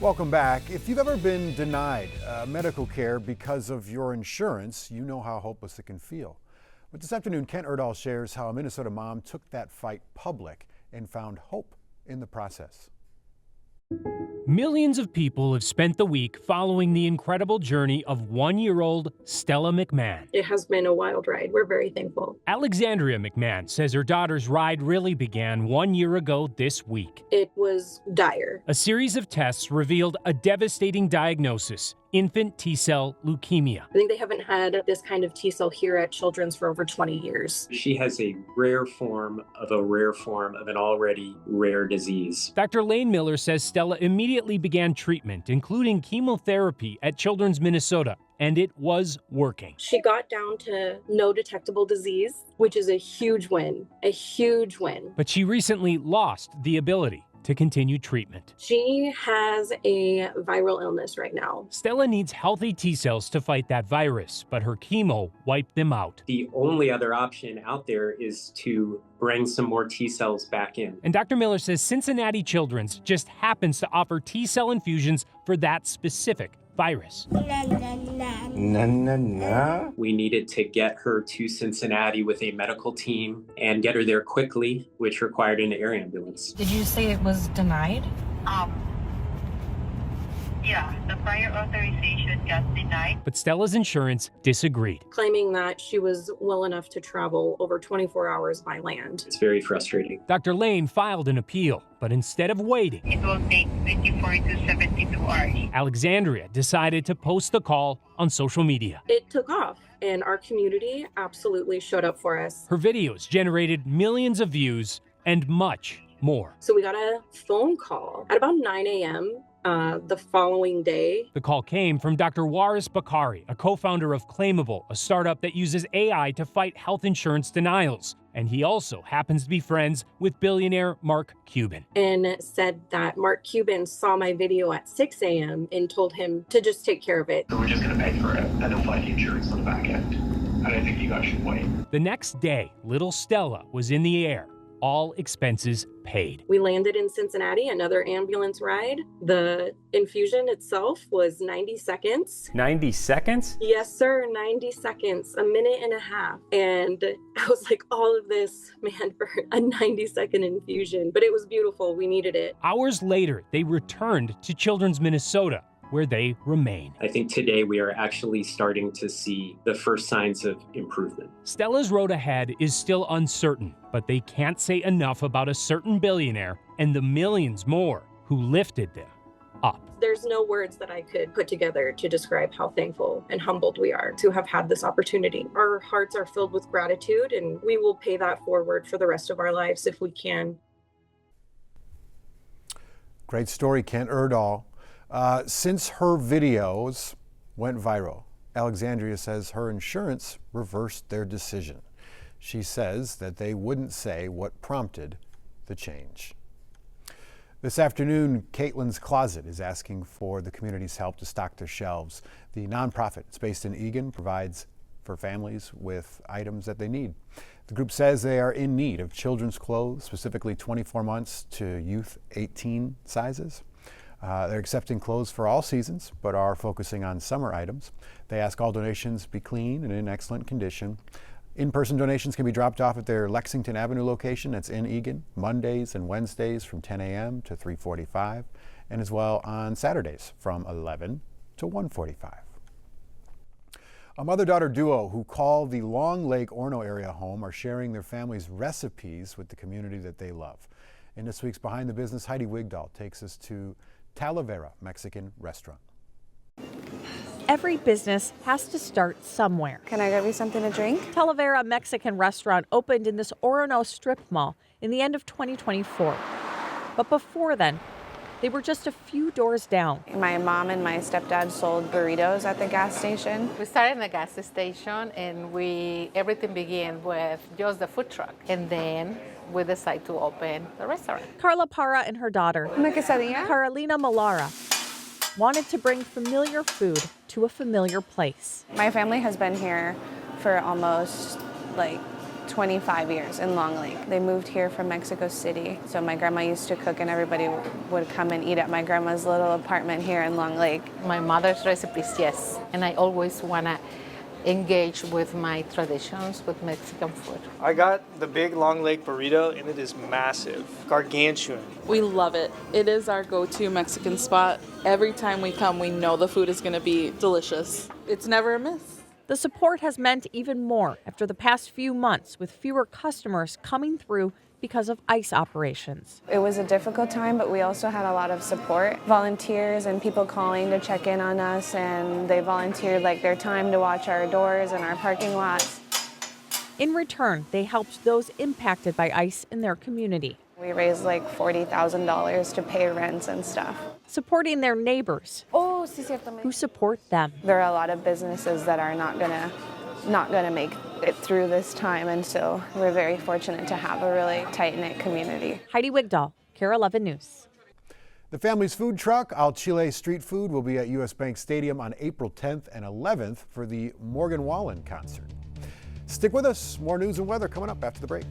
Welcome back. If you've ever been denied medical care because of your insurance, you know how hopeless it can feel. But this afternoon, Kent Erdahl shares how a Minnesota mom took that fight public and found hope in the process. Millions of people have spent the week following the incredible journey of one-year-old Stella McMahon. It has been a wild ride. We're very thankful. Alexandria McMahon says her daughter's ride really began 1 year ago this week. It was dire. A series of tests revealed a devastating diagnosis: infant T-cell leukemia. I think they haven't had this kind of T-cell here at Children's for over 20 years. She has a rare form of an already rare disease. Dr. Lane Miller says Stella immediately began treatment, including chemotherapy, at Children's Minnesota, and it was working. She got down to no detectable disease, which is a huge win, a huge win. But she recently lost the ability to continue treatment. She has a viral illness right now. Stella needs healthy T-cells to fight that virus, but her chemo wiped them out. The only other option out there is to bring some more T-cells back in. And Dr. Miller says Cincinnati Children's just happens to offer T-cell infusions for that specific virus. We needed to get her to Cincinnati with a medical team and get her there quickly, which required an air ambulance. Did you say it was denied? Yeah, the prior authorization got denied. But Stella's insurance disagreed, claiming that she was well enough to travel over 24 hours by land. It's very frustrating. Dr. Lane filed an appeal, but instead of waiting, It will take 24 to 72 hours. Alexandria decided to post the call on social media. It took off, and our community absolutely showed up for us. Her videos generated millions of views and much more. So we got a phone call at about 9 a.m. The following day. The call came from Dr. Waris Bakari, a co-founder of Claimable, a startup that uses AI to fight health insurance denials. And he also happens to be friends with billionaire Mark Cuban. And said that Mark Cuban saw my video at 6 a.m. and told him to just take care of it. So we're just going to pay for it and they'll find the insurance on the back end. I don't think you guys should wait. The next day, little Stella was in the air, all expenses paid. We landed in Cincinnati, another ambulance ride. The infusion itself was 90 seconds. 90 seconds? Yes, sir, 90 seconds, a minute and a half. And I was like, all of this, man, for a 90-second infusion. But it was beautiful. We needed it. Hours later, they returned to Children's Minnesota, where they remain. I think today we are actually starting to see the first signs of improvement. Stella's road ahead is still uncertain, but they can't say enough about a certain billionaire and the millions more who lifted them up. There's no words that I could put together to describe how thankful and humbled we are to have had this opportunity. Our hearts are filled with gratitude, and we will pay that forward for the rest of our lives if we can. Great story, Kent Erdahl. Since her videos went viral, Alexandria says her insurance reversed their decision. She says that they wouldn't say what prompted the change. This afternoon, Caitlyns Closet is asking for the community's help to stock their shelves. The nonprofit, it's based in Eagan, provides for families with items that they need. The group says they are in need of children's clothes, specifically 24 months to youth 18 sizes. They're accepting clothes for all seasons, but are focusing on summer items. They ask all donations be clean and in excellent condition. In-person donations can be dropped off at their Lexington Avenue location. That's in Eagan, Mondays and Wednesdays from 10 a.m. to 3:45, and as well on Saturdays from 11 to 1:45. A mother-daughter duo who call the Long Lake Orono area home are sharing their family's recipes with the community that they love. In this week's Behind the Business, Heidi Wigdahl takes us to Talavera Mexican Restaurant. Every business has to start somewhere. Can I get you something to drink? Talavera Mexican Restaurant opened in this Orono strip mall in the end of 2024. But before then, they were just a few doors down. My mom and my stepdad sold burritos at the gas station. We started in the gas station, and everything began with just the food truck. And then we decided to open the restaurant. Carla Parra and her daughter, Una quesadilla? Carolina Malara, wanted to bring familiar food to a familiar place. My family has been here for almost 25 years in Long Lake. They moved here from Mexico City, so my grandma used to cook and everybody would come and eat at my grandma's little apartment here in Long Lake. My mother's recipes, yes, and I always want to engage with my traditions with Mexican food. I got the big Long Lake burrito and it is massive, gargantuan. We love it. It is our go-to Mexican spot. Every time we come, we know the food is going to be delicious. It's never a miss. The support has meant even more after the past few months, with fewer customers coming through because of ICE operations. It was a difficult time, but we also had a lot of support. Volunteers and people calling to check in on us, and they volunteered their time to watch our doors and our parking lots. In return, they helped those impacted by ICE in their community. We raised $40,000 to pay rents and stuff. Supporting their neighbors who support them. There are a lot of businesses that are not gonna make it through this time, and so we're very fortunate to have a really tight-knit community. Heidi Wigdahl, KARE 11 News. The family's food truck, Al Chile Street Food, will be at U.S. Bank Stadium on April 10th and 11th for the Morgan Wallen concert. Stick with us. More news and weather coming up after the break.